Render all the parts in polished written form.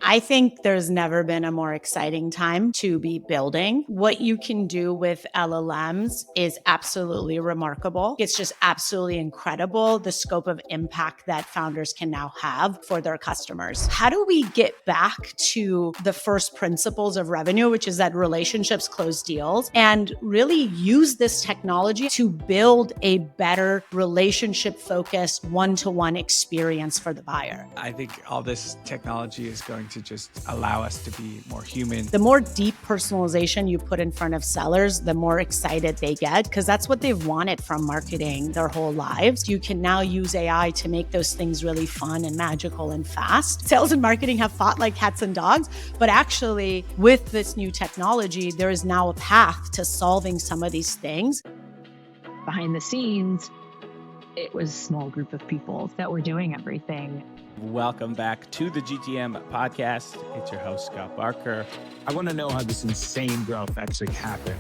I think there's never been a more exciting time to be building. What you can do with LLMs is absolutely remarkable. It's just absolutely incredible, the scope of impact that founders can now have for their customers. How do we get back to the first principles of revenue, which is that relationships close deals, and really use this technology to build a better relationship-focused one-to-one experience for the buyer? I think all this technology is going to just allow us to be more human. The more deep personalization you put in front of sellers, the more excited they get, because that's what they've wanted from marketing their whole lives. You can now use AI to make those things really fun and magical and fast. Sales and marketing have fought like cats and dogs, but actually with this new technology, there is now a path to solving some of these things. Behind the scenes, it was a small group of people that were doing everything. Welcome back to the GTM podcast. It's your host, Scott Barker. I want to know how this insane growth actually happened.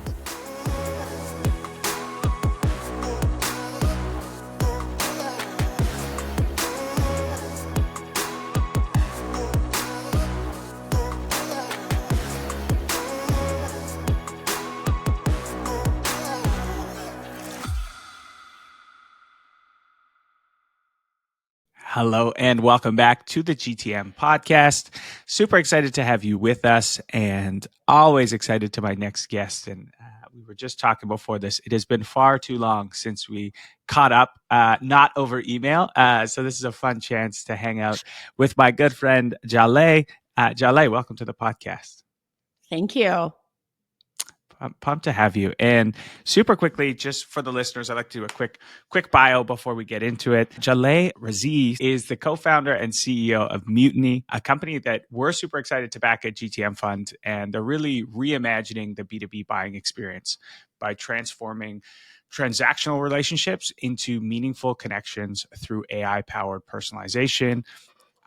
Hello and welcome back to the GTM podcast. Super excited to have you with us and always excited to my next guest. And we were just talking before this. It has been far too long since we caught up, not over email. So this is a fun chance to hang out with my good friend, Jaleh. Jaleh, welcome to the podcast. Thank you. I'm pumped to have you. And super quickly, just for the listeners, I'd like to do a quick bio before we get into it. Jaleh Rezaei is the co-founder and CEO of Mutiny, a company that we're super excited to back at GTM Fund. And they're really reimagining the B2B buying experience by transforming transactional relationships into meaningful connections through AI-powered personalization.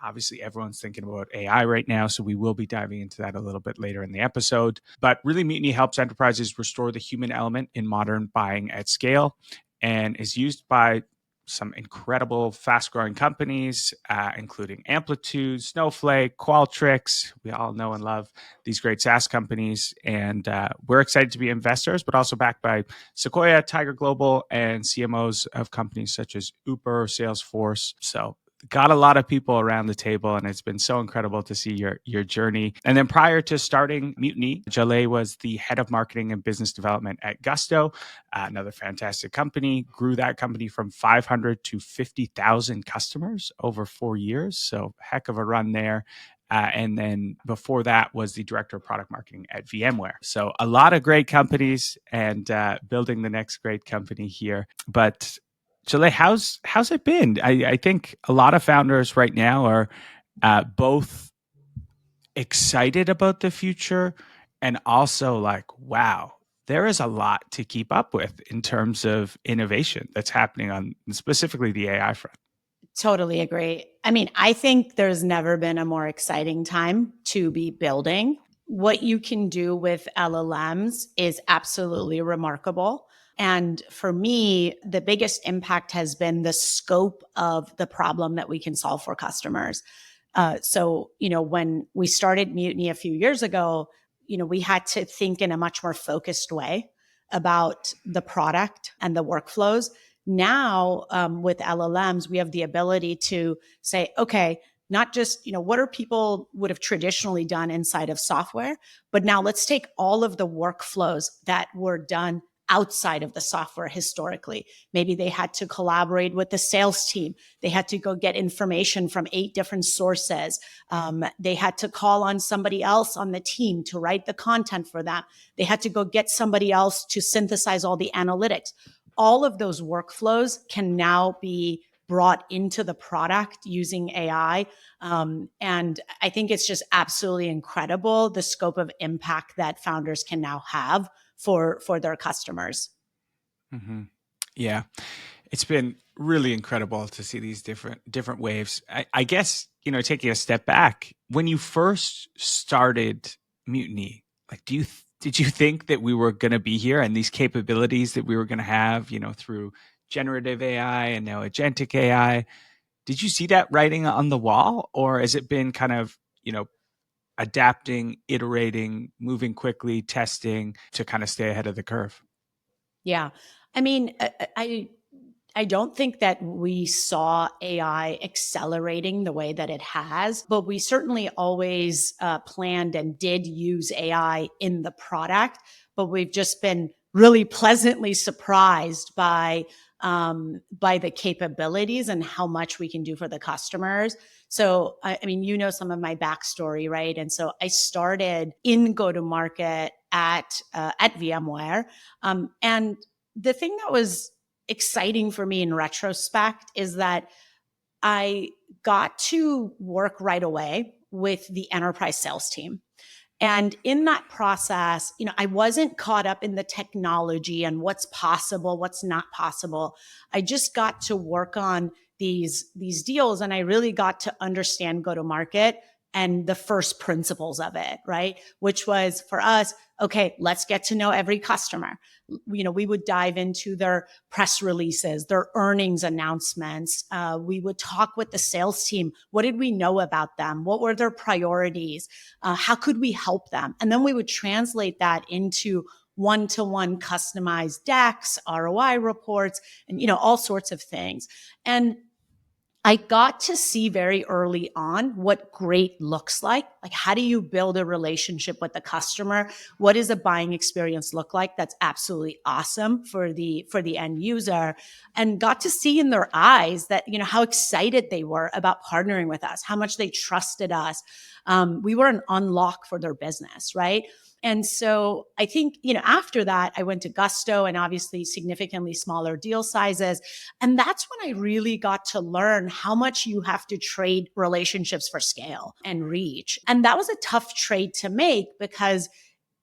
Obviously, everyone's thinking about AI right now, so we will be diving into that a little bit later in the episode. But really, Mutiny helps enterprises restore the human element in modern buying at scale and is used by some incredible fast-growing companies, including Amplitude, Snowflake, Qualtrics. We all know and love these great SaaS companies. And we're excited to be investors, but also backed by Sequoia, Tiger Global, and CMOs of companies such as Uber, Salesforce. So got a lot of people around the table, and it's been so incredible to see your journey. And then prior to starting Mutiny, Jaleh was the head of marketing and business development at Gusto, another fantastic company, grew that company from 500 to 50,000 customers over 4 years. So heck of a run there. And then before that was the director of product marketing at VMware. So a lot of great companies and building the next great company here. But Jaleh, how's it been? I think a lot of founders right now are both excited about the future and also like, wow, there is a lot to keep up with in terms of innovation that's happening on specifically the AI front. Totally agree. I mean, I think there's never been a more exciting time to be building. What you can do with LLMs is absolutely remarkable. And for me, the biggest impact has been the scope of the problem that we can solve for customers. So, when we started Mutiny a few years ago, we had to think in a much more focused way about the product and the workflows. Now, with LLMs, we have the ability to say, okay, not just, what are people would have traditionally done inside of software, but now let's take all of the workflows that were done outside of the software historically. Maybe they had to collaborate with the sales team. They had to go get information from 8 different sources. They had to call on somebody else on the team to write the content for them. They had to go get somebody else to synthesize all the analytics. All of those workflows can now be brought into the product using AI. And I think it's just absolutely incredible, the scope of impact that founders can now have for their customers. Mm-hmm. Yeah, it's been really incredible to see these different waves. I guess, taking a step back, when you first started Mutiny, like, did you think that we were going to be here and these capabilities that we were going to have, through generative AI and now agentic AI? Did you see that writing on the wall, or has it been kind of, adapting, iterating, moving quickly, testing to kind of stay ahead of the curve? Yeah. I mean, I don't think that we saw AI accelerating the way that it has, but we certainly always planned and did use AI in the product. But we've just been really pleasantly surprised by the capabilities and how much we can do for the customers. So, I mean, you know some of my backstory, right? And so I started in go-to-market at VMware, and the thing that was exciting for me in retrospect is that I got to work right away with the enterprise sales team. And in that process, I wasn't caught up in the technology and what's possible, what's not possible. I just got to work on these deals, and I really got to understand go to market and the first principles of it, right? Which was for us, okay, let's get to know every customer. We would dive into their press releases, their earnings announcements. We would talk with the sales team. What did we know about them? What were their priorities? How could we help them? And then we would translate that into one-to-one customized decks, ROI reports, and all sorts of things. And I got to see very early on what great looks like. Like, how do you build a relationship with the customer? What does a buying experience look like that's absolutely awesome for the end user? And got to see in their eyes that, how excited they were about partnering with us, how much they trusted us. We were an unlock for their business, right? And so I think, after that, I went to Gusto and obviously significantly smaller deal sizes. And that's when I really got to learn how much you have to trade relationships for scale and reach. And that was a tough trade to make because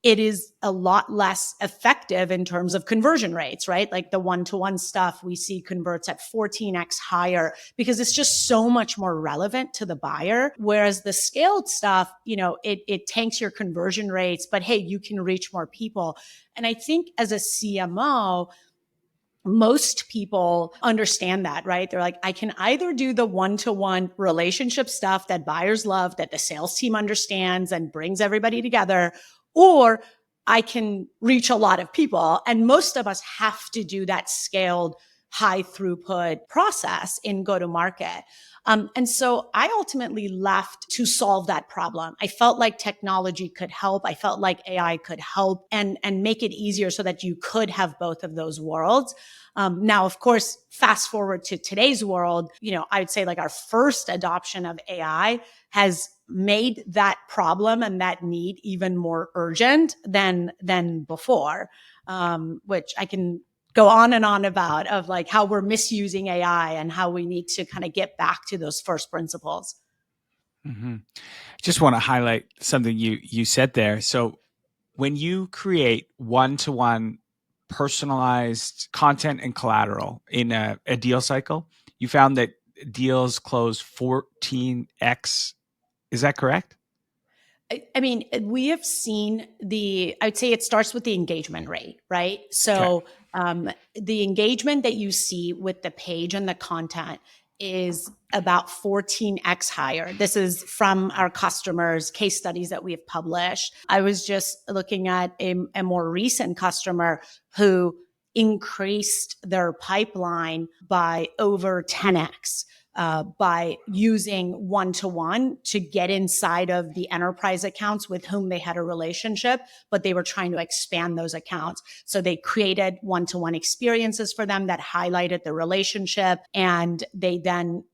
it is a lot less effective in terms of conversion rates, right? Like the one-to-one stuff we see converts at 14x higher because it's just so much more relevant to the buyer. Whereas the scaled stuff, it tanks your conversion rates, but hey, you can reach more people. And I think as a CMO, most people understand that, right? They're like, I can either do the one-to-one relationship stuff that buyers love, that the sales team understands and brings everybody together, or I can reach a lot of people. And most of us have to do that scaled high throughput process in go-to-market. And so I ultimately left to solve that problem. I felt like technology could help. I felt like AI could help and make it easier so that you could have both of those worlds. Now, of course, fast forward to today's world, I would say like our first adoption of AI has made that problem and that need even more urgent than before, which I can go on and on about, of like how we're misusing AI and how we need to kind of get back to those first principles. Mm-hmm. Just want to highlight something you said there. So when you create one-to-one personalized content and collateral in a deal cycle, you found that deals close 14x. Is that correct? I mean, we have seen I'd say it starts with the engagement rate, right? So the engagement that you see with the page and the content is about 14x higher. This is from our customers' case studies that we have published. I was just looking at a more recent customer who increased their pipeline by over 10x. By using one-to-one to get inside of the enterprise accounts with whom they had a relationship, but they were trying to expand those accounts. So they created one-to-one experiences for them that highlighted the relationship, and they then,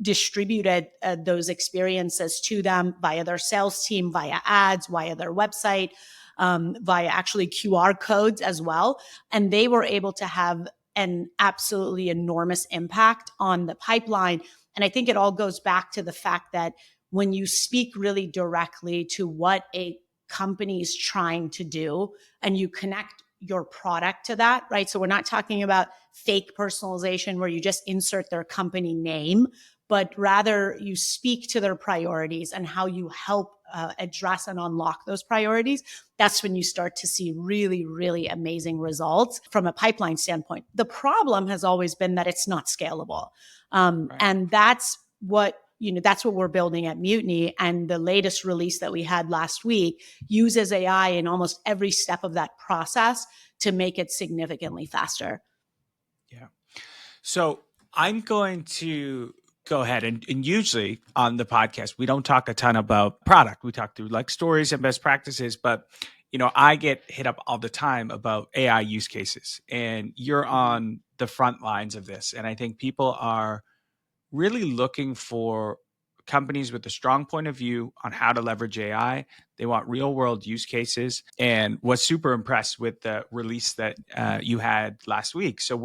distributed those experiences to them via their sales team, via ads, via their website, via actually QR codes as well. And they were able to have an absolutely enormous impact on the pipeline. And I think it all goes back to the fact that when you speak really directly to what a company is trying to do and you connect your product to that, right? So we're not talking about fake personalization where you just insert their company name, but rather you speak to their priorities and how you help address and unlock those priorities. That's when you start to see really, really amazing results from a pipeline standpoint. The problem has always been that it's not scalable. Right. And that's what that's what we're building at Mutiny. And the latest release that we had last week uses AI in almost every step of that process to make it significantly faster. Yeah. So I'm going to go ahead and usually on the podcast, we don't talk a ton about product. We talk through like stories and best practices, but I get hit up all the time about AI use cases, and you're on the front lines of this. And I think people are really looking for companies with a strong point of view on how to leverage AI. They want real world use cases, and was super impressed with the release that you had last week. So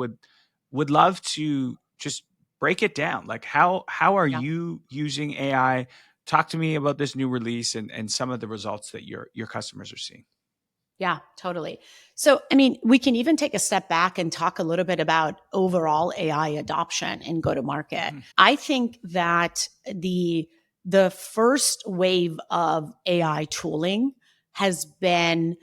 would love to just break it down. Like how are you using AI? Talk to me about this new release and some of the results that your customers are seeing. Yeah, totally. So, I mean, we can even take a step back and talk a little bit about overall AI adoption in go-to-market. Mm-hmm. I think that the first wave of AI tooling has been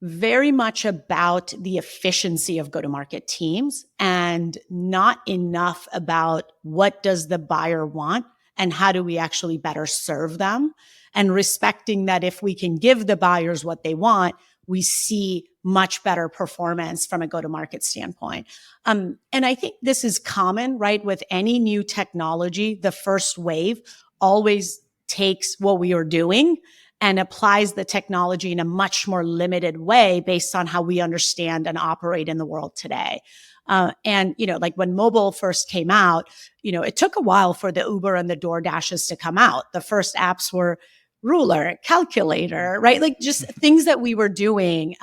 very much about the efficiency of go-to-market teams and not enough about what does the buyer want and how do we actually better serve them, and respecting that if we can give the buyers what they want, we see much better performance from a go-to-market standpoint. And I think this is common, right? With any new technology, the first wave always takes what we are doing and applies the technology in a much more limited way based on how we understand and operate in the world today. And, like when mobile first came out, it took a while for the Uber and the DoorDashes to come out. The first apps were ruler, calculator, right? Like just things that we were doing.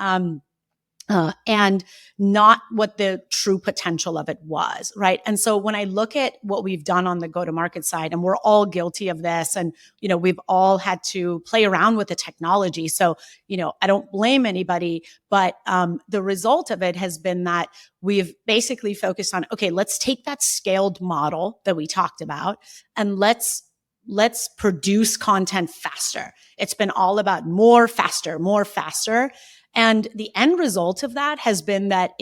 And not what the true potential of it was, right? And so when I look at what we've done on the go-to-market side, and we're all guilty of this, and, we've all had to play around with the technology. So, I don't blame anybody, but the result of it has been that we've basically focused on, okay, let's take that scaled model that we talked about and let's produce content faster. It's been all about more, faster, more, faster. And the end result of that has been that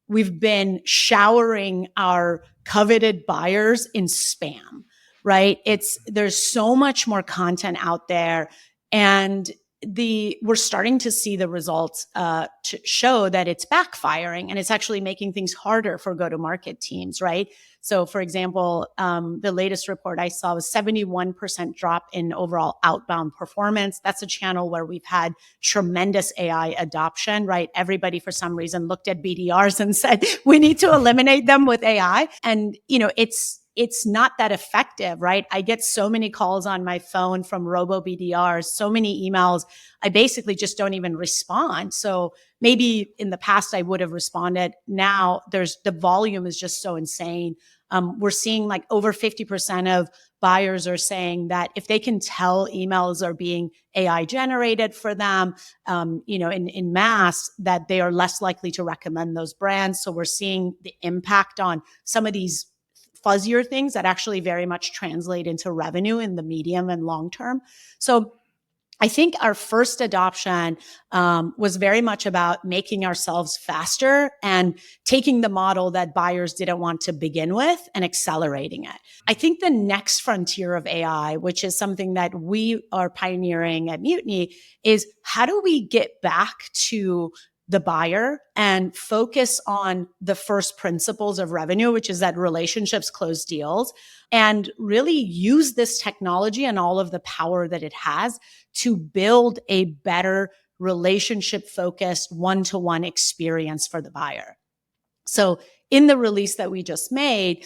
we've been showering our coveted buyers in spam, right? There's so much more content out there, and we're starting to see the results to show that it's backfiring, and it's actually making things harder for go-to-market teams, right? So, for example, the latest report I saw was 71% drop in overall outbound performance. That's a channel where we've had tremendous AI adoption, right? Everybody, for some reason, looked at BDRs and said, we need to eliminate them with AI. And, it's not that effective, right? I get so many calls on my phone from robo BDRs, so many emails. I basically just don't even respond. So maybe in the past I would have responded. Now the volume is just so insane. We're seeing like over 50% of buyers are saying that if they can tell emails are being AI generated for them, in mass, that they are less likely to recommend those brands. So we're seeing the impact on some of these fuzzier things that actually very much translate into revenue in the medium and long term. So I think our first adoption was very much about making ourselves faster and taking the model that buyers didn't want to begin with and accelerating it. I think the next frontier of AI, which is something that we are pioneering at Mutiny, is how do we get back to the buyer and focus on the first principles of revenue, which is that relationships close deals, and really use this technology and all of the power that it has to build a better relationship-focused one-to-one experience for the buyer. So in the release that we just made,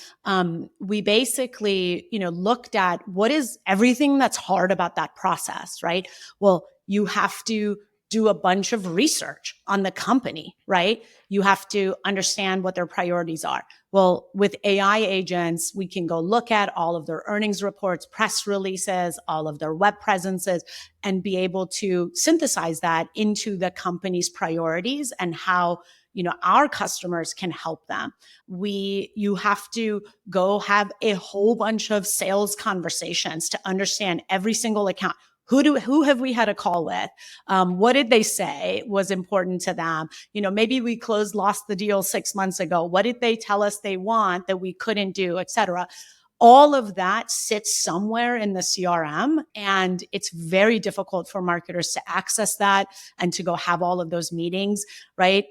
we basically, looked at what is everything that's hard about that process, right? Well, you have to do a bunch of research on the company, right? You have to understand what their priorities are. Well, with AI agents, we can go look at all of their earnings reports, press releases, all of their web presences, and be able to synthesize that into the company's priorities and how our customers can help them. You have to go have a whole bunch of sales conversations to understand every single account. Who have we had a call with? What did they say was important to them? Maybe we lost the deal 6 months ago. What did they tell us they want that we couldn't do, et cetera? all of that sits somewhere in the CRM, and it's very difficult for marketers to access that and to go have all of those meetings, right?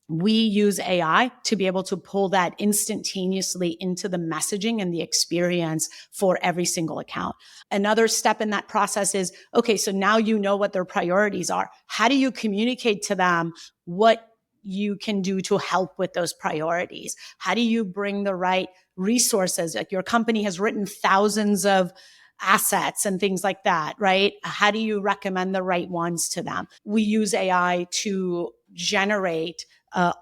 We use AI to be able to pull that instantaneously into the messaging and the experience for every single account. Another step in that process is, okay, so now you know what their priorities are. How do you communicate to them what you can do to help with those priorities? How do you bring the right resources? Like your company has written thousands of assets and things like that, right? How do you recommend the right ones to them? We use AI to generate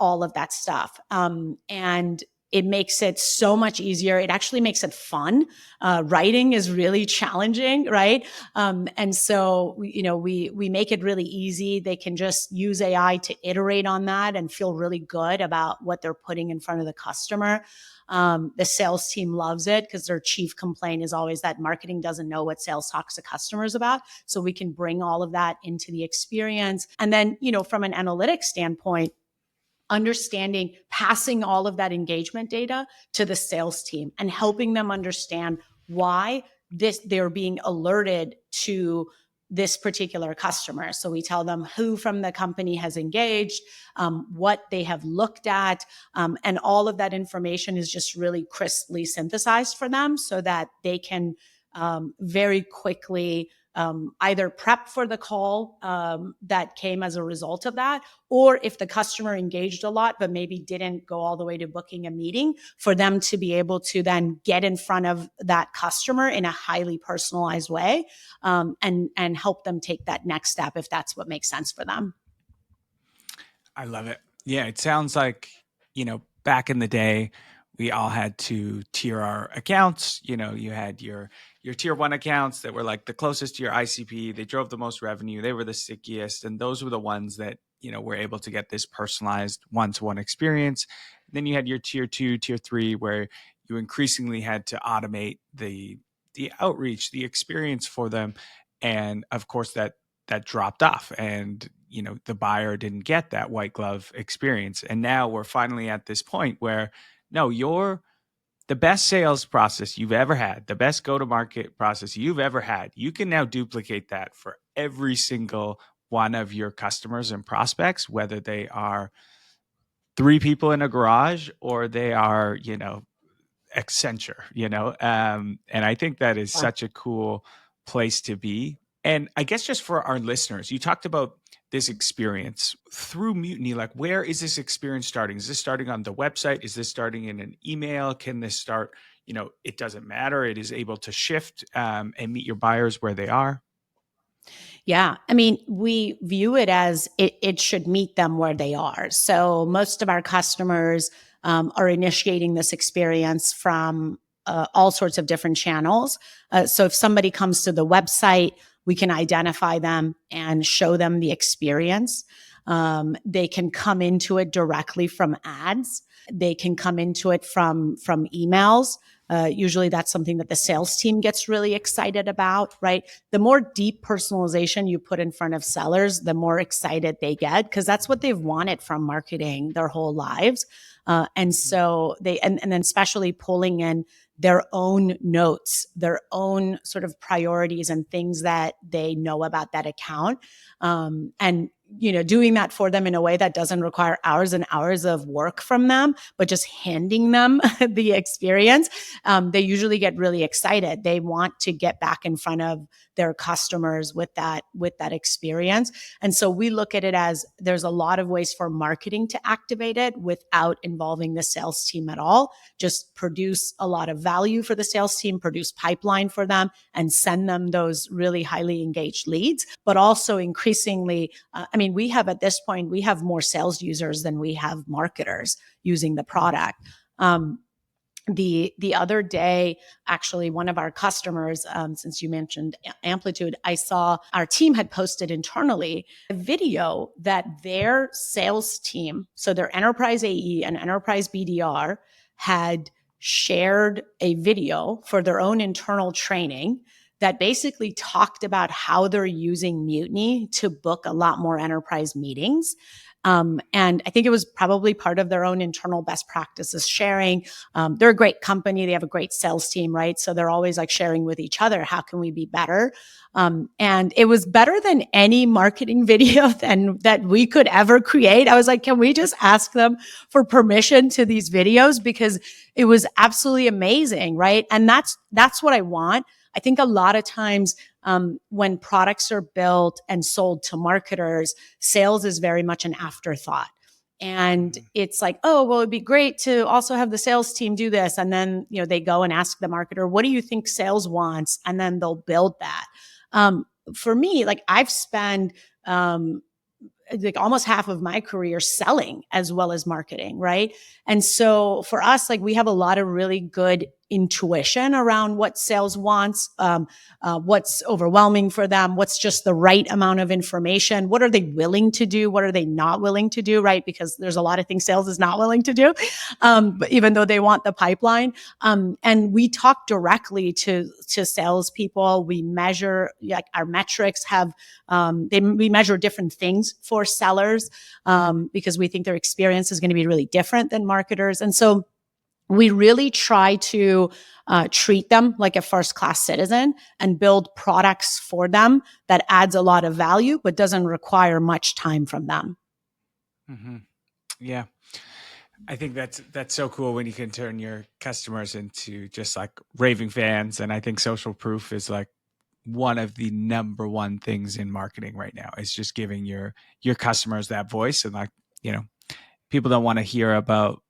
all of that stuff. And it makes it so much easier. It actually makes it fun. Writing is really challenging, right? And so, we make it really easy. They can just use AI to iterate on that and feel really good about what they're putting in front of the customer. The sales team loves it because their chief complaint is always that marketing doesn't know what sales talks to customers about. So we can bring all of that into the experience. And then, from an analytics standpoint, understanding, passing all of that engagement data to the sales team and helping them understand why they're being alerted to this particular customer. So we tell them who from the company has engaged, what they have looked at, and all of that information is just really crisply synthesized for them so that they can very quickly either prep for the call that came as a result of that, or if the customer engaged a lot but maybe didn't go all the way to booking a meeting, for them to be able to then get in front of that customer in a highly personalized way, and help them take that next step if that's what makes sense for them. I love it. Yeah, it sounds like, back in the day, we all had to tier our accounts. You had your tier one accounts that were like the closest to your ICP. They drove the most revenue. They were the stickiest. And those were the ones that, were able to get this personalized one-to-one experience. Then you had your tier two, tier three, where you increasingly had to automate the outreach, the experience for them. And of course that dropped off, and the buyer didn't get that white glove experience. And now we're finally at this point where, no, the best sales process you've ever had, the best go-to-market process you've ever had, you can now duplicate that for every single one of your customers and prospects, whether they are 3 people in a garage or they are, Accenture, and I think that is such a cool place to be. And I guess just for our listeners, you talked about this experience through Mutiny. Like, where is this experience starting? Is this starting on the website? Is this starting in an email? Can this start, it doesn't matter. It is able to shift and meet your buyers where they are. Yeah. I mean, we view it as it should meet them where they are. So most of our customers are initiating this experience from all sorts of different channels. So if somebody comes to the website, we can identify them and show them the experience. They can come into it directly from ads. They can come into it from emails. Usually that's something that the sales team gets really excited about, right? The more deep personalization you put in front of sellers, the more excited they get, because that's what they've wanted from marketing their whole lives. And so and then especially pulling in their own notes, their own sort of priorities and things that they know about that account. And doing that for them in a way that doesn't require hours and hours of work from them, but just handing them the experience. They usually get really excited. They want to get back in front of their customers with that experience. And so we look at it as there's a lot of ways for marketing to activate it without involving the sales team at all. Just produce a lot of value for the sales team, produce pipeline for them, and send them those really highly engaged leads. But also increasingly, we have at this point, we have more sales users than we have marketers using the product. The other day, actually, one of our customers, since you mentioned Amplitude, I saw our team had posted internally a video that their sales team, so their enterprise AE and enterprise BDR, had shared a video for their own internal training that basically talked about how they're using Mutiny to book a lot more enterprise meetings. And I think it was probably part of their own internal best practices sharing. They're a great company. They have a great sales team, right? So they're always like sharing with each other, how can we be better? And it was better than any marketing video that we could ever create. I was like, can we just ask them for permission to these videos? Because it was absolutely amazing, right? And that's what I want. I think a lot of times when products are built and sold to marketers, sales is very much an afterthought. And it's like, oh, well, it'd be great to also have the sales team do this. And then, they go and ask the marketer, what do you think sales wants? And then they'll build that. For me, like I've spent, like almost half of my career selling as well as marketing, right? And so for us, like we have a lot of really good intuition around what sales wants, what's overwhelming for them, what's just the right amount of information, what are they willing to do, what are they not willing to do, right? Because there's a lot of things sales is not willing to do, but even though they want the pipeline. And we talk directly to salespeople. We measure, like our metrics have, we measure different things for sellers because we think their experience is going to be really different than marketers. And so we really try to treat them like a first-class citizen and build products for them that adds a lot of value, but doesn't require much time from them. Mm-hmm. Yeah. I think that's so cool when you can turn your customers into just like raving fans. And I think social proof is like one of the number one things in marketing right now, is just giving your customers that voice. And like, people don't want to hear about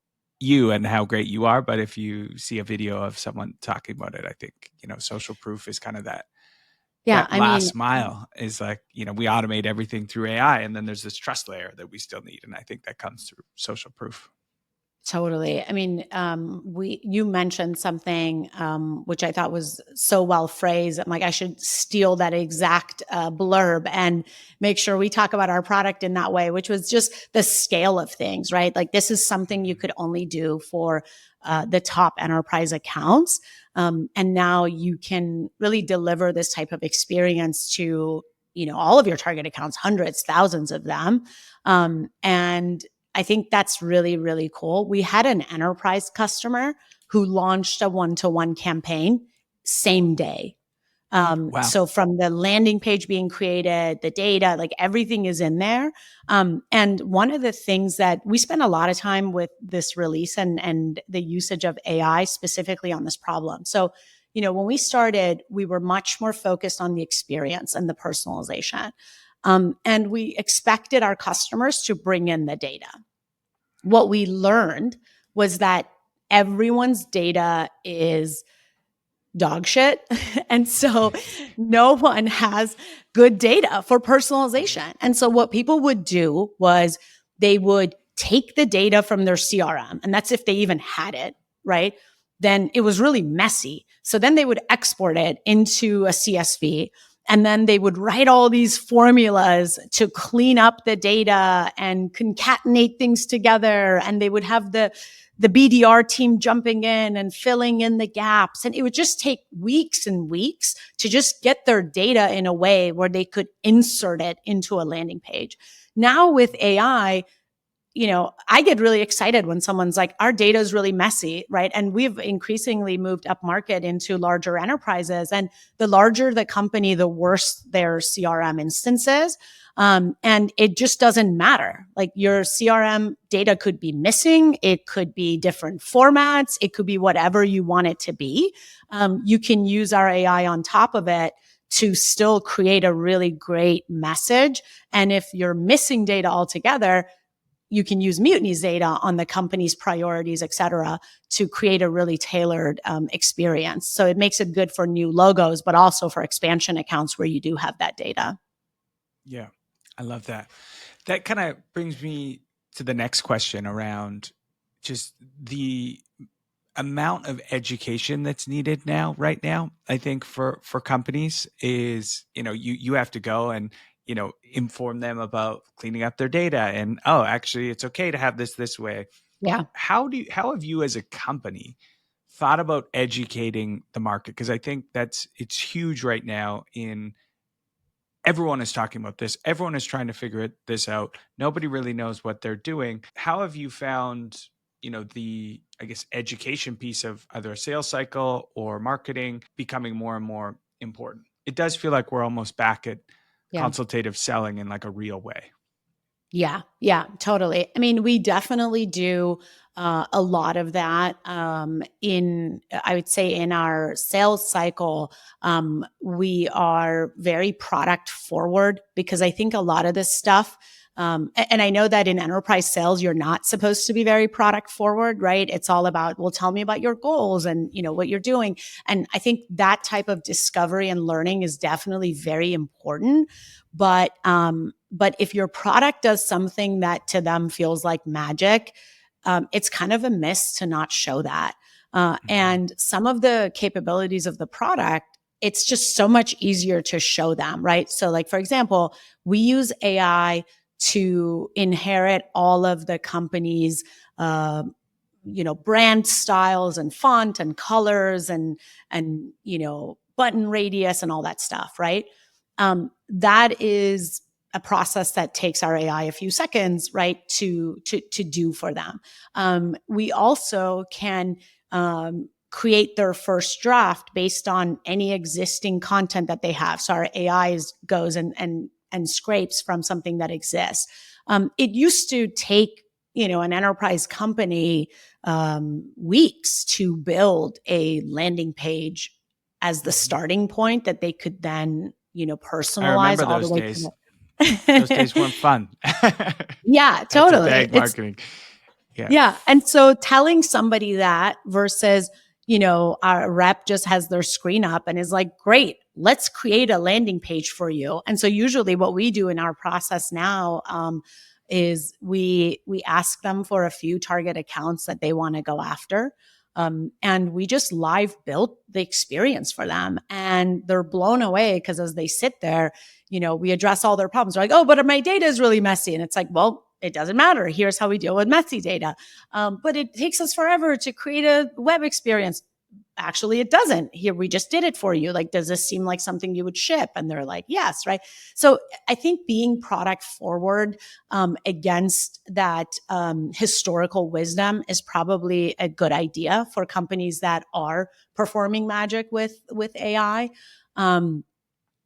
you and how great you are, but if you see a video of someone talking about it, I think, social proof is kind of that. Yeah. That last mile is like, we automate everything through AI, and then there's this trust layer that we still need. And I think that comes through social proof. Totally. I mean, you mentioned something which I thought was so well phrased. I'm like, I should steal that exact blurb and make sure we talk about our product in that way, which was just the scale of things, right? Like this is something you could only do for the top enterprise accounts. And now you can really deliver this type of experience to, all of your target accounts, hundreds, thousands of them. And I think that's really, really cool. We had an enterprise customer who launched a one-to-one campaign same day. Wow. So from the landing page being created, the data, like everything is in there. And one of the things that we spent a lot of time with this release and the usage of AI specifically on this problem. So, when we started, we were much more focused on the experience and the personalization. And we expected our customers to bring in the data. What we learned was that everyone's data is dog shit. And so no one has good data for personalization. And so what people would do was they would take the data from their CRM, and that's if they even had it, right? Then it was really messy. So then they would export it into a CSV, and then they would write all these formulas to clean up the data and concatenate things together. And they would have the BDR team jumping in and filling in the gaps. And it would just take weeks and weeks to just get their data in a way where they could insert it into a landing page. Now with AI, I get really excited when someone's like, our data is really messy, right? And we've increasingly moved up market into larger enterprises. And the larger the company, the worse their CRM instances. And it just doesn't matter. Like your CRM data could be missing. It could be different formats. It could be whatever you want it to be. You can use our AI on top of it to still create a really great message. And if you're missing data altogether, you can use Mutiny's data on the company's priorities, et cetera, to create a really tailored experience. So it makes it good for new logos, but also for expansion accounts where you do have that data. Yeah, I love that. That kind of brings me to the next question around just the amount of education that's needed right now. I think for companies is, you have to go and inform them about cleaning up their data and, actually it's okay to have this way. Yeah. How have you as a company thought about educating the market? Because I think it's huge right now. Everyone is talking about this. Everyone is trying to figure this out. Nobody really knows what they're doing. How have you found, the, I guess, education piece of either a sales cycle or marketing becoming more and more important? It does feel like we're almost back at consultative selling in like a real way. Yeah, totally. I mean, we definitely do a lot of that I would say in our sales cycle. We are very product forward because I think a lot of this stuff, and I know that in enterprise sales, you're not supposed to be very product forward, right? It's all about, well, tell me about your goals and, what you're doing. And I think that type of discovery and learning is definitely very important. But if your product does something that to them feels like magic, it's kind of a miss to not show that. And some of the capabilities of the product, it's just so much easier to show them, right? So like, for example, we use AI to inherit all of the company's, brand styles and font and colors and, button radius and all that stuff, right? That is a process that takes our AI a few seconds, right, to do for them. We also can create their first draft based on any existing content that they have. So our AI goes and scrapes from something that exists. It used to take an enterprise company weeks to build a landing page as the starting point that they could then personalize all the way days. to Those days weren't fun. Yeah, totally. That's marketing. Yeah. And so telling somebody that versus, our rep just has their screen up and is like, great, let's create a landing page for you. And so usually what we do in our process now is we ask them for a few target accounts that they want to go after. And we just live built the experience for them, and they're blown away because as they sit there, we address all their problems. They're like, oh, but my data is really messy. And it's like, well, it doesn't matter. Here's how we deal with messy data. But it takes us forever to create a web experience. Actually, it doesn't. Here, we just did it for you. Like, does this seem like something you would ship? And they're like, yes, right? So I think being product forward against that historical wisdom is probably a good idea for companies that are performing magic with AI.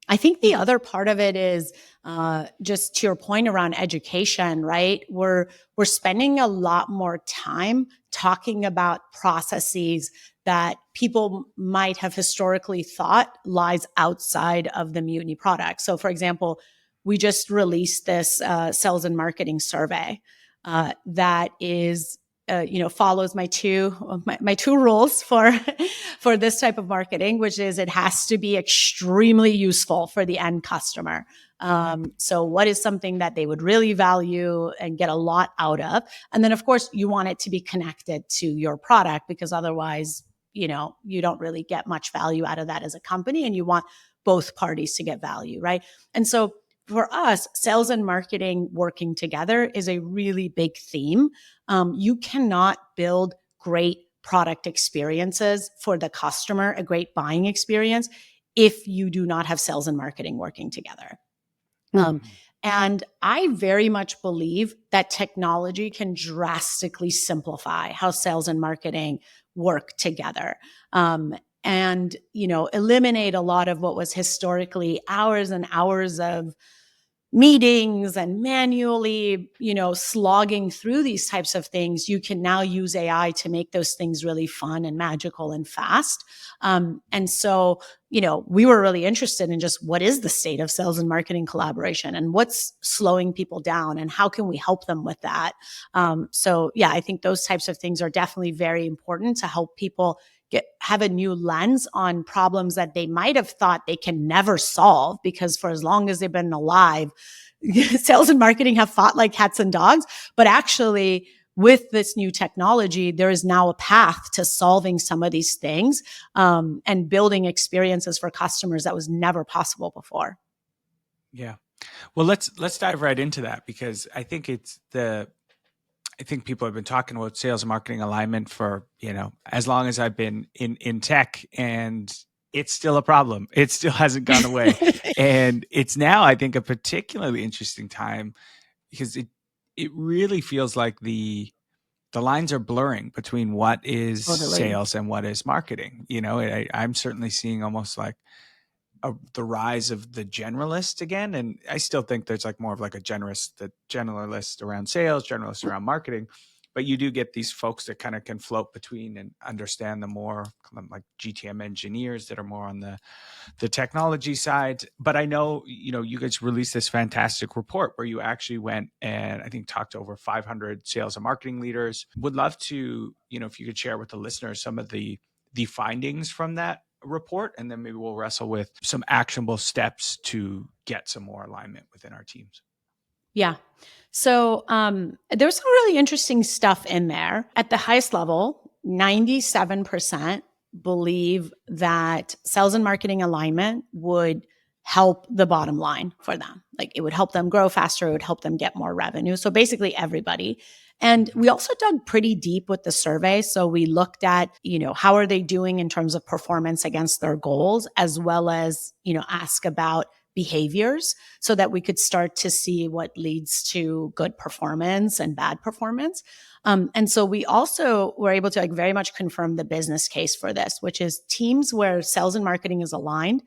I think the other part of it is just to your point around education, right? We're spending a lot more time talking about processes that people might have historically thought lies outside of the Mutiny product. So, for example, we just released this sales and marketing survey that is follows my two rules for this type of marketing, which is it has to be extremely useful for the end customer. So what is something that they would really value and get a lot out of? And then, of course, you want it to be connected to your product, because otherwise, you don't really get much value out of that as a company, and you want both parties to get value, right? And so for us, sales and marketing working together is a really big theme. You cannot build great product experiences for the customer, a great buying experience, if you do not have sales and marketing working together. And I very much believe that technology can drastically simplify how sales and marketing work together. And, eliminate a lot of what was historically hours and hours of meetings and manually, slogging through these types of things. You can now use AI to make those things really fun and magical and fast. And so, we were really interested in just what is the state of sales and marketing collaboration and what's slowing people down and how can we help them with that? So yeah, I think those types of things are definitely very important to help people have a new lens on problems that they might have thought they can never solve, because for as long as they've been alive, sales and marketing have fought like cats and dogs. But actually, with this new technology, there is now a path to solving some of these things and building experiences for customers that was never possible before. Yeah. Well, let's dive right into that, because I think I think people have been talking about sales and marketing alignment for, as long as I've been in tech, and it's still a problem. It still hasn't gone away. And it's now, I think, a particularly interesting time because it really feels like the lines are blurring between what is Totally. sales and what is marketing. I'm certainly seeing almost like the rise of the generalist again. And I still think there's like more of like the generalist around sales, generalist around marketing. But you do get these folks that kind of can float between and understand the more like GTM engineers that are more on the technology side. But I know, you guys released this fantastic report where you actually went and I think talked to over 500 sales and marketing leaders. Would love to, if you could share with the listeners some of the findings from that report, and then maybe we'll wrestle with some actionable steps to get some more alignment within our teams. Yeah. So there's some really interesting stuff in there. At the highest level, 97% believe that sales and marketing alignment would help the bottom line for them. Like it would help them grow faster, it would help them get more revenue. So basically everybody. And we also dug pretty deep with the survey. So we looked at, how are they doing in terms of performance against their goals, as well as, ask about behaviors so that we could start to see what leads to good performance and bad performance. And so we also were able to very much confirm the business case for this, which is teams where sales and marketing is aligned,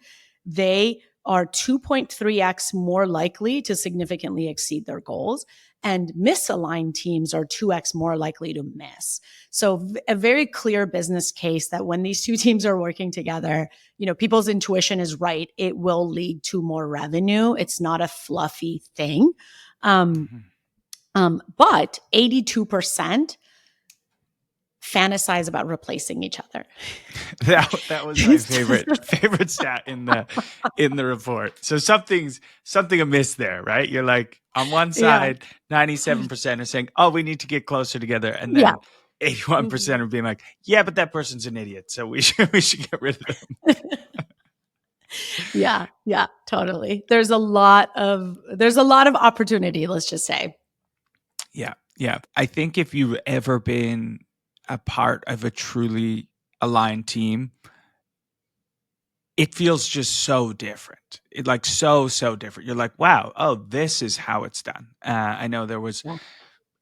they are 2.3x more likely to significantly exceed their goals. And misaligned teams are 2x more likely to miss. So a very clear business case that when these two teams are working together, people's intuition is right. It will lead to more revenue. It's not a fluffy thing. But 82% fantasize about replacing each other. That was my favorite stat in the report. So something amiss there, right? You're like, on one side, 97% are saying, "Oh, we need to get closer together," and then 81% are being like, "Yeah, but that person's an idiot, so we should get rid of them." Yeah, totally. There's a lot of opportunity, let's just say. Yeah. I think if you've ever been a part of a truly aligned team, it feels just so different. It like so different. You're like, wow, oh, this is how it's done. I know there was,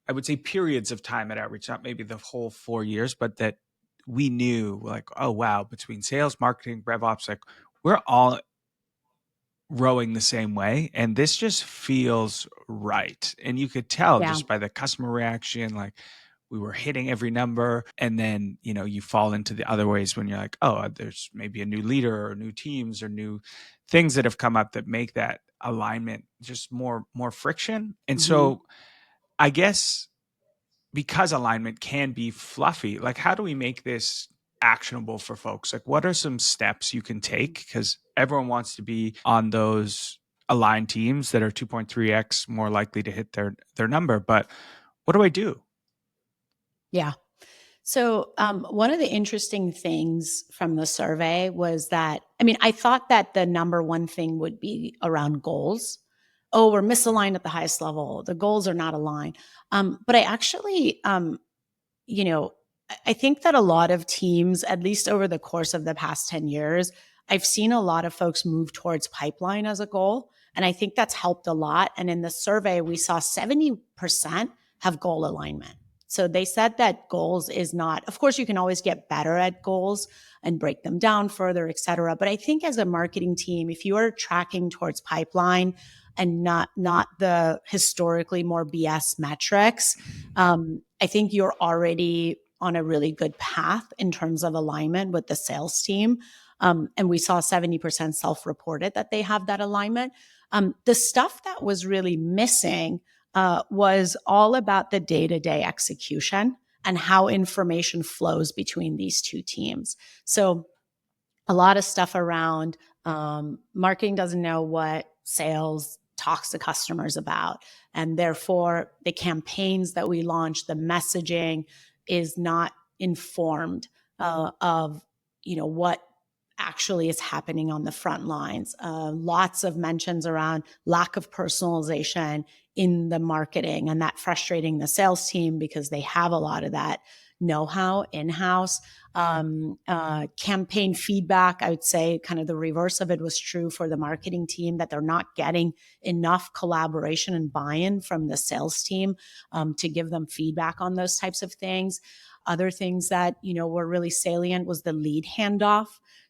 I would say, periods of time at Outreach, not maybe the whole 4 years, but that we knew like, oh, wow, between sales, marketing, RevOps, like we're all rowing the same way. And this just feels right. And you could tell just by the customer reaction, like we were hitting every number. And then, you fall into the other ways when you're like, oh, there's maybe a new leader or new teams or new things that have come up that make that alignment just more friction. And so I guess because alignment can be fluffy, like how do we make this actionable for folks? Like what are some steps you can take? Because everyone wants to be on those aligned teams that are 2.3x more likely to hit their number. But what do I do? Yeah. So one of the interesting things from the survey was that, I thought that the number one thing would be around goals. Oh, we're misaligned at the highest level. The goals are not aligned. But I actually, I think that a lot of teams, at least over the course of the past 10 years, I've seen a lot of folks move towards pipeline as a goal. And I think that's helped a lot. And in the survey, we saw 70% have goal alignment. So they said that goals is not, of course, you can always get better at goals and break them down further, et cetera. But I think as a marketing team, if you are tracking towards pipeline and not the historically more BS metrics, I think you're already on a really good path in terms of alignment with the sales team. And we saw 70% self-reported that they have that alignment. The stuff that was really missing was all about the day-to-day execution and how information flows between these two teams. So a lot of stuff around marketing doesn't know what sales talks to customers about. And therefore, the campaigns that we launch, the messaging is not informed of what actually is happening on the front lines. Lots of mentions around lack of personalization, in the marketing, and that frustrating the sales team because they have a lot of that know-how in-house. Campaign feedback, I would say kind of the reverse of it was true for the marketing team, that they're not getting enough collaboration and buy-in from the sales team to give them feedback on those types of things. Other things that, were really salient was the lead handoff.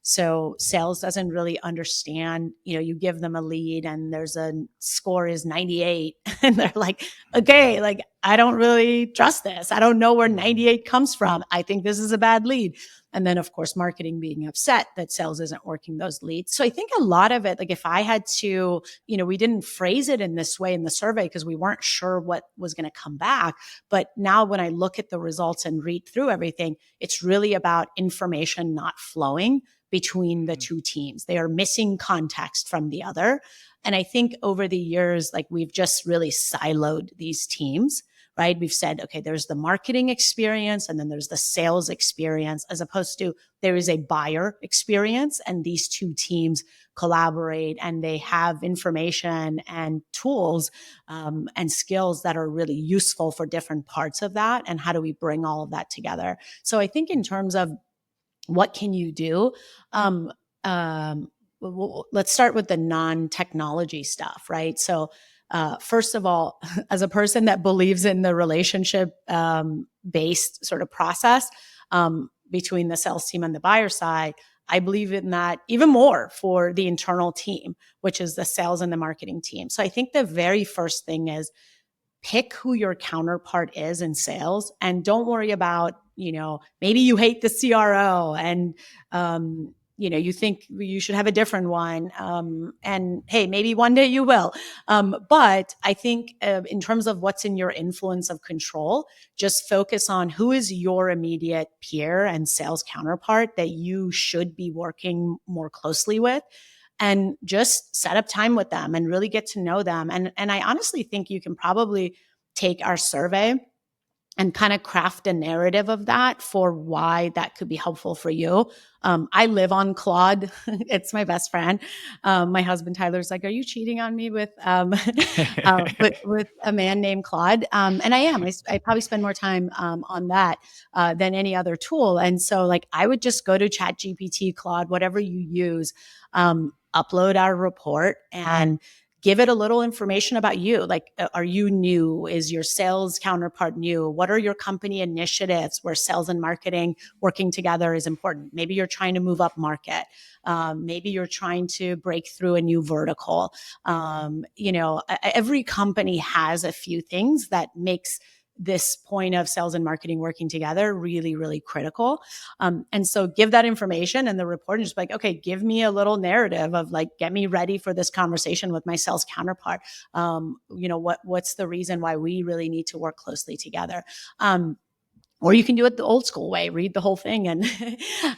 So sales doesn't really understand, you give them a lead and there's a score is 98 and they're like, okay, like, I don't really trust this. I don't know where 98 comes from. I think this is a bad lead. And then of course, marketing being upset that sales isn't working those leads. So I think a lot of it, like if I had to, we didn't phrase it in this way in the survey because we weren't sure what was going to come back. But now when I look at the results and read through everything, it's really about information not flowing between the two teams. They are missing context from the other. And I think over the years, like we've just really siloed these teams, right? We've said, okay, there's the marketing experience and then there's the sales experience, as opposed to there is a buyer experience and these two teams collaborate and they have information and tools and skills that are really useful for different parts of that. And how do we bring all of that together? So I think in terms of what can you do? Let's start with the non-technology stuff, right? So first of all, as a person that believes in the relationship based sort of process between the sales team and the buyer side, I believe in that even more for the internal team, which is the sales and the marketing team. So I think the very first thing is pick who your counterpart is in sales and don't worry about, maybe you hate the CRO and, you think you should have a different one. And hey, maybe one day you will. But I think in terms of what's in your influence of control, just focus on who is your immediate peer and sales counterpart that you should be working more closely with. And just set up time with them and really get to know them. And I honestly think you can probably take our survey and kind of craft a narrative of that for why that could be helpful for you. I live on Claude. It's my best friend. My husband, Tyler's like, are you cheating on me with a man named Claude? And I am. I probably spend more time on that than any other tool. And so like, I would just go to ChatGPT, Claude, whatever you use, upload our report and give it a little information about you. Like, are you new? Is your sales counterpart new? What are your company initiatives where sales and marketing working together is important? Maybe you're trying to move up market. Maybe you're trying to break through a new vertical. Every company has a few things that makes this point of sales and marketing working together really, really critical. And so give that information and the report and just like, okay, give me a little narrative of like, get me ready for this conversation with my sales counterpart. What's the reason why we really need to work closely together? Or you can do it the old school way, read the whole thing and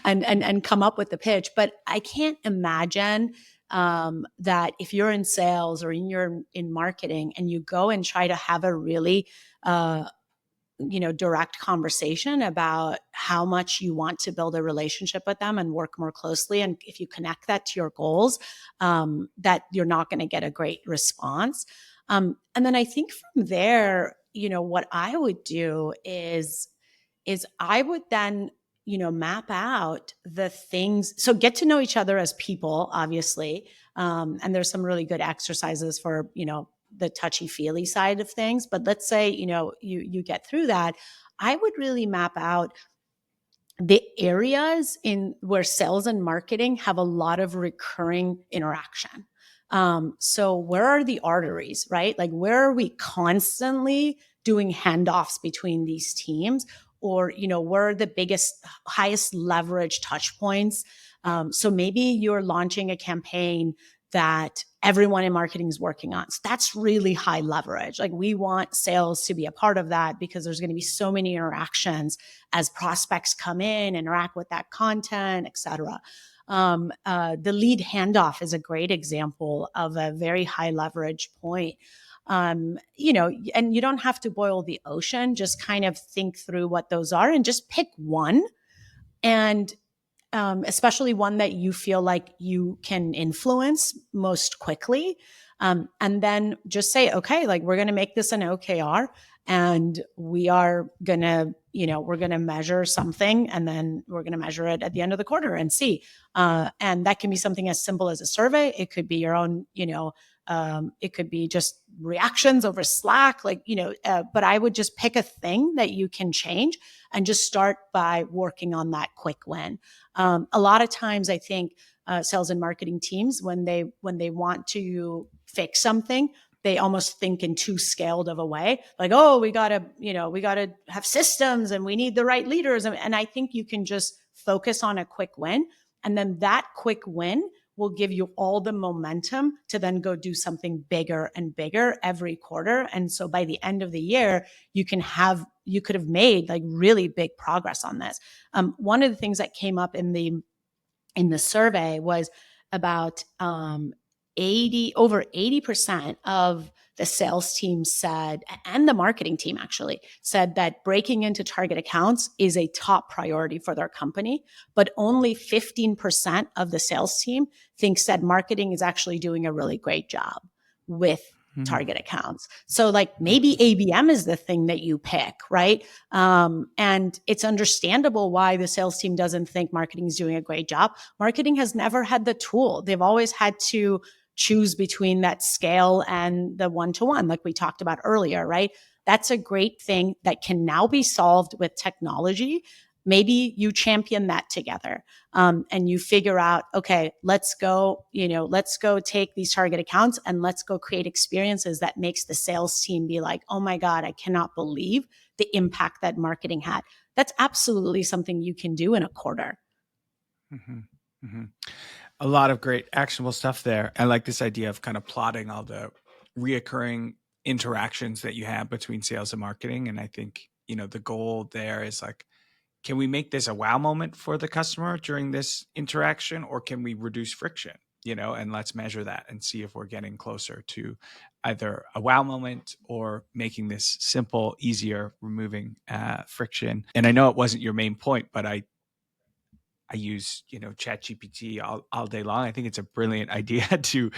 and come up with the pitch. But I can't imagine that if you're in sales or in marketing and you go and try to have a really direct conversation about how much you want to build a relationship with them and work more closely. And if you connect that to your goals, that you're not going to get a great response. And then I think from there, what I would do is I would then, map out the things. So get to know each other as people, obviously. And there's some really good exercises for, the touchy-feely side of things. But let's say, you get through that. I would really map out the areas in where sales and marketing have a lot of recurring interaction. So where are the arteries, right? Like where are we constantly doing handoffs between these teams? Or, where are the biggest, highest leverage touch points? So maybe you're launching a campaign that everyone in marketing is working on. So that's really high leverage. Like we want sales to be a part of that because there's going to be so many interactions as prospects come in, interact with that content, et cetera. The lead handoff is a great example of a very high leverage point. And you don't have to boil the ocean, just kind of think through what those are and just pick one. And especially one that you feel like you can influence most quickly. And then just say, okay, like we're going to make this an OKR, and we are going to, we're going to measure something, and then we're going to measure it at the end of the quarter and see. And that can be something as simple as a survey. It could be your own, it could be just reactions over Slack, but I would just pick a thing that you can change and just start by working on that quick win. A lot of times I think sales and marketing teams, when they want to fix something, they almost think in too scaled of a way, like, oh, we gotta have systems and we need the right leaders. And I think you can just focus on a quick win. And then that quick win will give you all the momentum to then go do something bigger and bigger every quarter. And so by the end of the year, you could have made like really big progress on this. One of the things that came up in the survey was about over 80% of the sales team said, and the marketing team actually said, that breaking into target accounts is a top priority for their company. But only 15% of the sales team thinks that marketing is actually doing a really great job with target accounts. So like maybe ABM is the thing that you pick, right? And it's understandable why the sales team doesn't think marketing is doing a great job. Marketing has never had the tool. They've always had to choose between that scale and the one-to-one, like we talked about earlier, right? That's a great thing that can now be solved with technology. Maybe you champion that together, and you figure out, okay, let's go take these target accounts and let's go create experiences that makes the sales team be like, oh my God, I cannot believe the impact that marketing had. That's absolutely something you can do in a quarter. Mm-hmm. Mm-hmm. A lot of great actionable stuff there. I like this idea of kind of plotting all the reoccurring interactions that you have between sales and marketing. And I think, the goal there is like, can we make this a wow moment for the customer during this interaction, or can we reduce friction? And let's measure that and see if we're getting closer to either a wow moment or making this simple, easier, removing friction. And I know it wasn't your main point, but I use, ChatGPT all day long. I think it's a brilliant idea to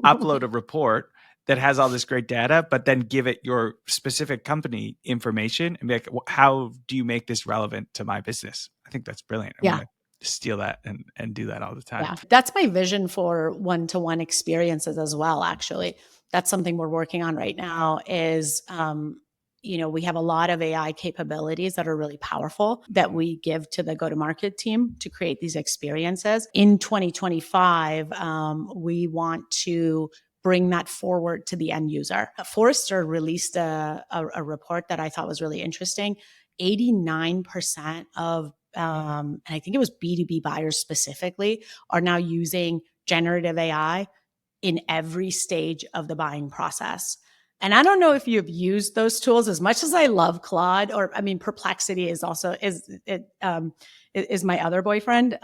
upload a report that has all this great data, but then give it your specific company information and be like, how do you make this relevant to my business? I think that's brilliant. I'm going to steal that and do that all the time. Yeah, that's my vision for one-to-one experiences as well, actually. That's something we're working on right now is, we have a lot of AI capabilities that are really powerful that we give to the go-to-market team to create these experiences. In 2025, we want to bring that forward to the end user. Forrester released a report that I thought was really interesting. 89% of, and I think it was B2B buyers specifically, are now using generative AI in every stage of the buying process. And I don't know if you've used those tools. As much as I love Claude, Perplexity is also is my other boyfriend.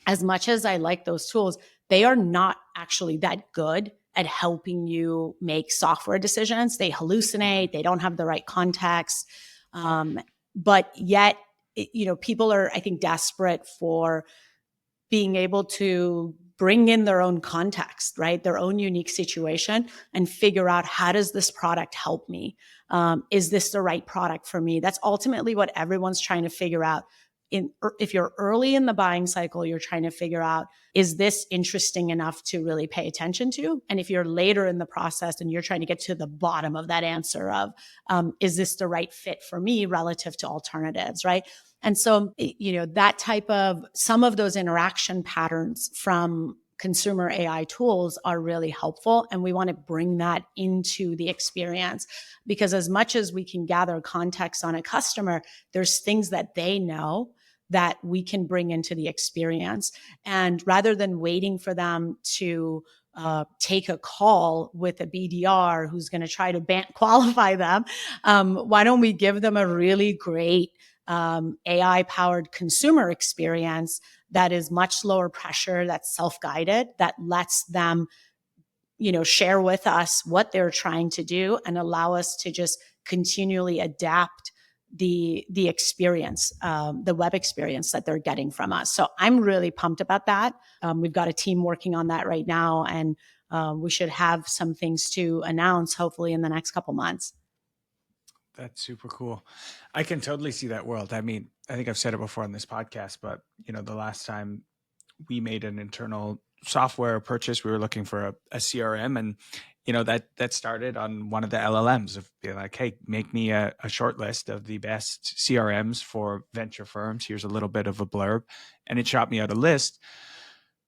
As much as I like those tools, they are not actually that good at helping you make software decisions. They hallucinate. They don't have the right context. But yet, people are, I think, desperate for being able to bring in their own context, right? Their own unique situation and figure out, how does this product help me? Is this the right product for me? That's ultimately what everyone's trying to figure out. If you're early in the buying cycle, you're trying to figure out, is this interesting enough to really pay attention to? And if you're later in the process and you're trying to get to the bottom of that answer of, is this the right fit for me relative to alternatives, right? And so, that type of, some of those interaction patterns from consumer AI tools are really helpful. And we want to bring that into the experience, because as much as we can gather context on a customer, there's things that they know that we can bring into the experience. And rather than waiting for them to take a call with a BDR who's going to try to qualify them, why don't we give them a really great AI-powered consumer experience that is much lower pressure, that's self-guided, that lets them, share with us what they're trying to do and allow us to just continually adapt the experience, the web experience that they're getting from us. So I'm really pumped about that. We've got a team working on that right now, and we should have some things to announce hopefully in the next couple months. That's super cool. I can totally see that world. I mean, I think I've said it before on this podcast, but the last time we made an internal software purchase, we were looking for a CRM, and that started on one of the LLMs of being like, hey, make me a short list of the best CRMs for venture firms. Here's a little bit of a blurb, and it shot me out a list.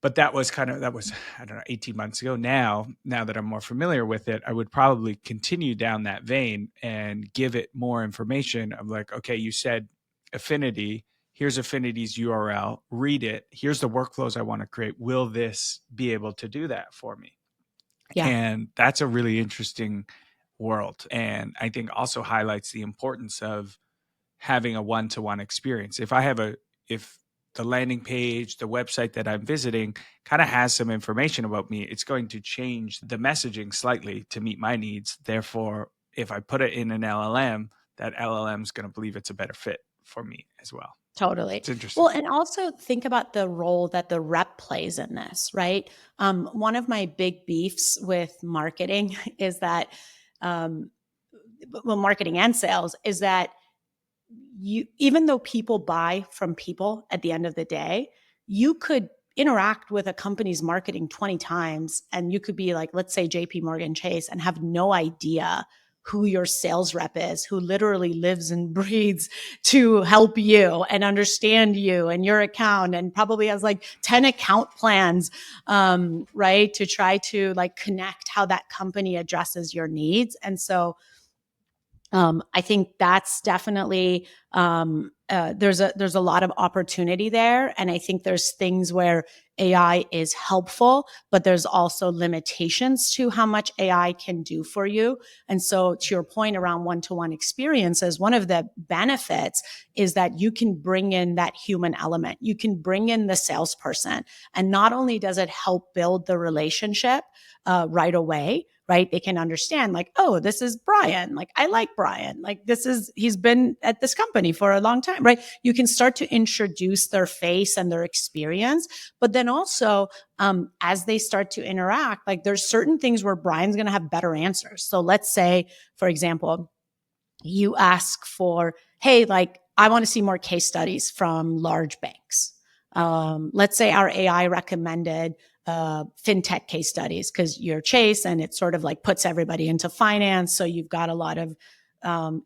But that was I don't know, 18 months ago. Now that I'm more familiar with it, I would probably continue down that vein and give it more information of like, okay, you said Affinity, here's Affinity's URL, read it. Here's the workflows I want to create. Will this be able to do that for me? Yeah. And that's a really interesting world. And I think also highlights the importance of having a one-to-one experience. If the landing page, the website that I'm visiting kind of has some information about me, it's going to change the messaging slightly to meet my needs. Therefore, if I put it in an LLM, that LLM is going to believe it's a better fit for me as well. Totally. It's interesting. Well, and also think about the role that the rep plays in this, right? One of my big beefs with marketing is that, marketing and sales is that even though people buy from people at the end of the day, you could interact with a company's marketing 20 times and you could be like, let's say JP Morgan Chase, and have no idea who your sales rep is, who literally lives and breathes to help you and understand you and your account, and probably has like 10 account plans, right? To try to like connect how that company addresses your needs. And so I think that's definitely there's a lot of opportunity there, and I think there's things where AI is helpful, but there's also limitations to how much AI can do for you. And so, to your point around one-to-one experiences, one of the benefits is that you can bring in that human element. You can bring in the salesperson, and not only does it help build the relationship right away, right? They can understand like, oh, this is Brian. Like, I like Brian. Like, he's been at this company for a long time, right? You can start to introduce their face and their experience. But then also, as they start to interact, like there's certain things where Brian's going to have better answers. So let's say, for example, you ask for, hey, like, I want to see more case studies from large banks. Let's say our AI recommended fintech case studies because you're Chase, and it sort of like puts everybody into finance. So you've got a lot of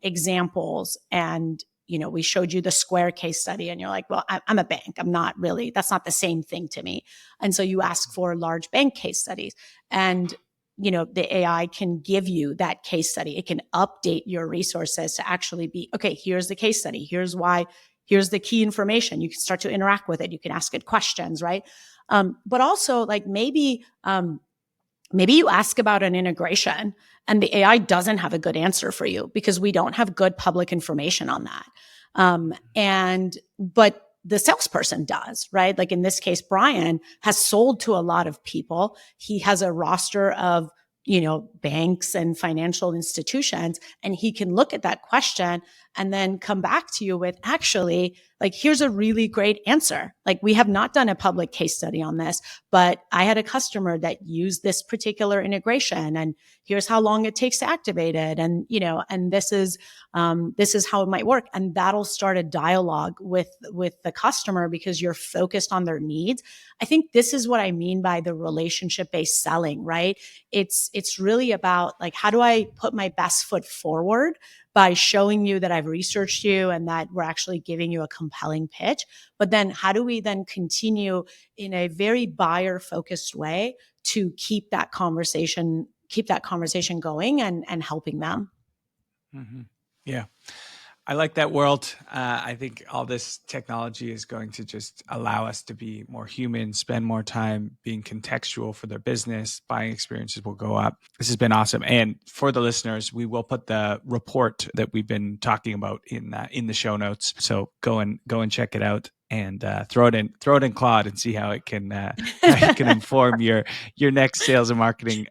examples, and we showed you the Square case study, and you're like, well, I'm a bank. I'm not really, that's not the same thing to me. And so you ask for large bank case studies, and the AI can give you that case study. It can update your resources to actually be, okay, here's the case study. Here's why. Here's the key information. You can start to interact with it. You can ask it questions, right? But also, like, maybe you ask about an integration and the AI doesn't have a good answer for you because we don't have good public information on that. But the salesperson does, right? Like in this case, Brian has sold to a lot of people. He has a roster of banks and financial institutions, and he can look at that question and then come back to you with, actually, like, here's a really great answer. Like, we have not done a public case study on this, but I had a customer that used this particular integration, and here's how long it takes to activate it. And, and this is how it might work. And that'll start a dialogue with the customer because you're focused on their needs. I think this is what I mean by the relationship-based selling, right? It's really about like, how do I put my best foot forward by showing you that I've researched you and that we're actually giving you a compelling pitch. But then how do we then continue in a very buyer-focused way to keep that conversation going and helping them? Mm-hmm. Yeah. I like that world. I think all this technology is going to just allow us to be more human, spend more time being contextual for their business. Buying experiences will go up. This has been awesome. And for the listeners, we will put the report that we've been talking about in the show notes. So go and check it out and throw it in Claude and see how it can inform your next sales and marketing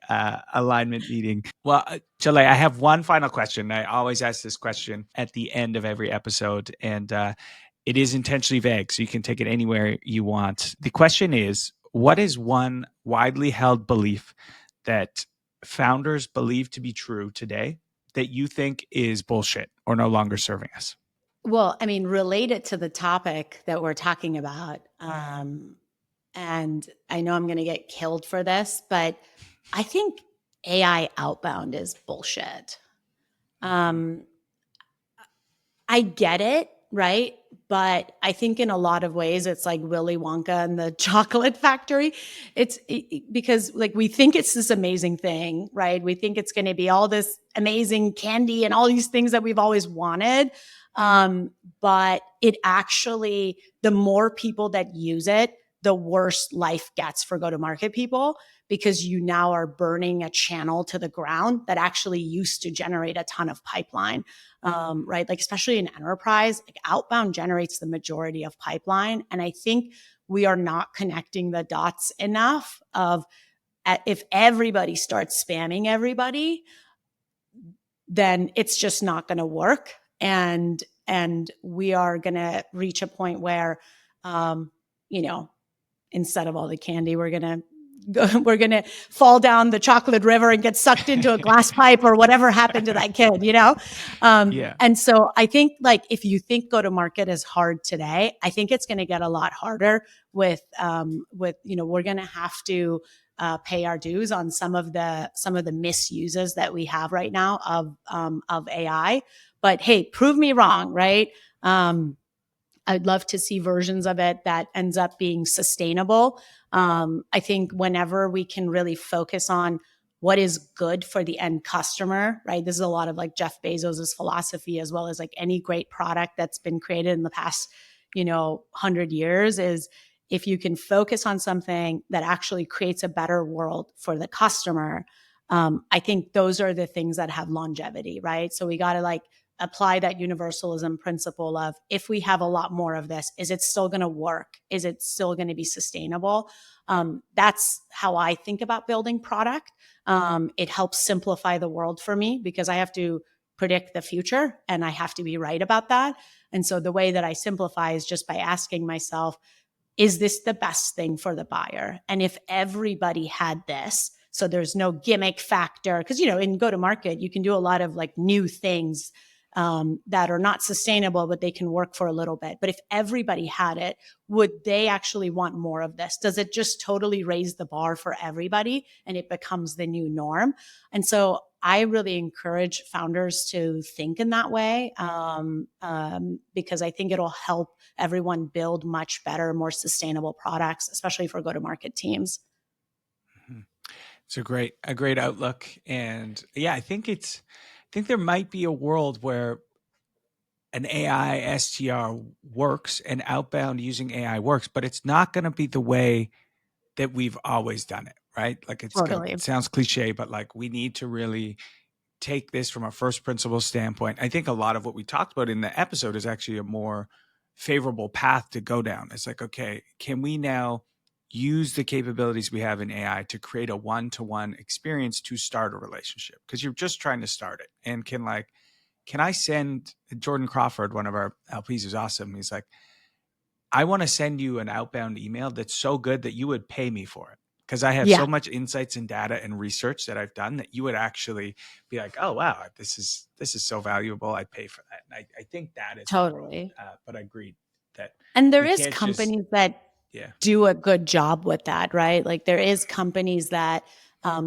alignment meeting. Well, Jaleh, I have one final question. I always ask this question at the end of every episode, and it is intentionally vague, so you can take it anywhere you want. The question is, what is one widely held belief that founders believe to be true today that you think is bullshit or no longer serving us? Well, I mean, related to the topic that we're talking about, and I know I'm going to get killed for this, but I think AI outbound is bullshit. I get it, right? But I think in a lot of ways, it's like Willy Wonka and the chocolate factory. Because like we think it's this amazing thing, right? We think it's going to be all this amazing candy and all these things that we've always wanted. But it actually, the more people that use it, the worse life gets for go-to-market people, because you now are burning a channel to the ground that actually used to generate a ton of pipeline. Right? Like, especially in enterprise, like outbound generates the majority of pipeline. And I think we are not connecting the dots enough of if everybody starts spamming everybody, then it's just not going to work. And we are going to reach a point where, instead of all the candy, we're going to fall down the chocolate river and get sucked into a glass pipe or whatever happened to that kid, Yeah. And so I think, like, if you think go to market is hard today, I think it's going to get a lot harder with we're going to have to pay our dues on some of the misuses that we have right now of AI. But hey, prove me wrong, right? I'd love to see versions of it that ends up being sustainable. I think whenever we can really focus on what is good for the end customer, right? This is a lot of like Jeff Bezos's philosophy, as well as like any great product that's been created in the past, 100 years, is if you can focus on something that actually creates a better world for the customer, I think those are the things that have longevity, right? So we got to like apply that universalism principle of, if we have a lot more of this, is it still going to work? Is it still going to be sustainable? That's how I think about building product. It helps simplify the world for me, because I have to predict the future and I have to be right about that. And so the way that I simplify is just by asking myself, is this the best thing for the buyer? And if everybody had this, so there's no gimmick factor, because, in go to market, you can do a lot of like new things that are not sustainable, but they can work for a little bit. But if everybody had it, would they actually want more of this? Does it just totally raise the bar for everybody and it becomes the new norm? And so I really encourage founders to think in that way, because I think it'll help everyone build much better, more sustainable products, especially for go-to-market teams. It's a great outlook. And yeah, I think there might be a world where an AI SDR works and outbound using AI works, but it's not going to be the way that we've always done it, right? Like it sounds cliche, but like we need to really take this from a first principles standpoint. I think a lot of what we talked about in the episode is actually a more favorable path to go down. It's like, okay, can we now use the capabilities we have in AI to create a one-to-one experience to start a relationship? Because you're just trying to start it. And can I send Jordan Crawford, one of our LPs, who's awesome. He's like, I want to send you an outbound email that's so good that you would pay me for it. Because I have so much insights and data and research that I've done that you would actually be like, oh, wow, this is so valuable. I'd pay for that. And I think that is totally. But I agree that. And there is companies that Yeah. do a good job with that, right? Like there is companies that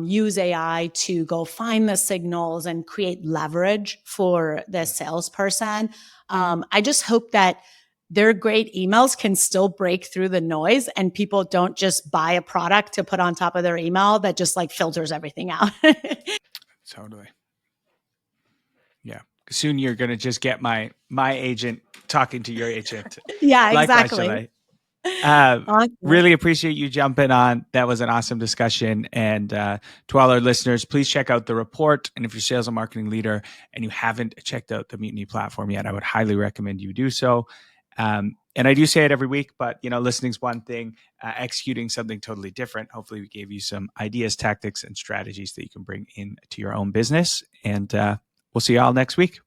use AI to go find the signals and create leverage for the salesperson. I just hope that their great emails can still break through the noise and people don't just buy a product to put on top of their email that just like filters everything out. Totally. Yeah. Soon you're going to just get my agent talking to your agent. Yeah, Likewise, exactly. Awesome. Really appreciate you jumping on. That was an awesome discussion. And to all our listeners, please check out the report. And if you're a sales and marketing leader and you haven't checked out the Mutiny platform yet, I would highly recommend you do so. And I do say it every week, but listening's one thing, executing something totally different. Hopefully we gave you some ideas, tactics, and strategies that you can bring into your own business. And we'll see you all next week.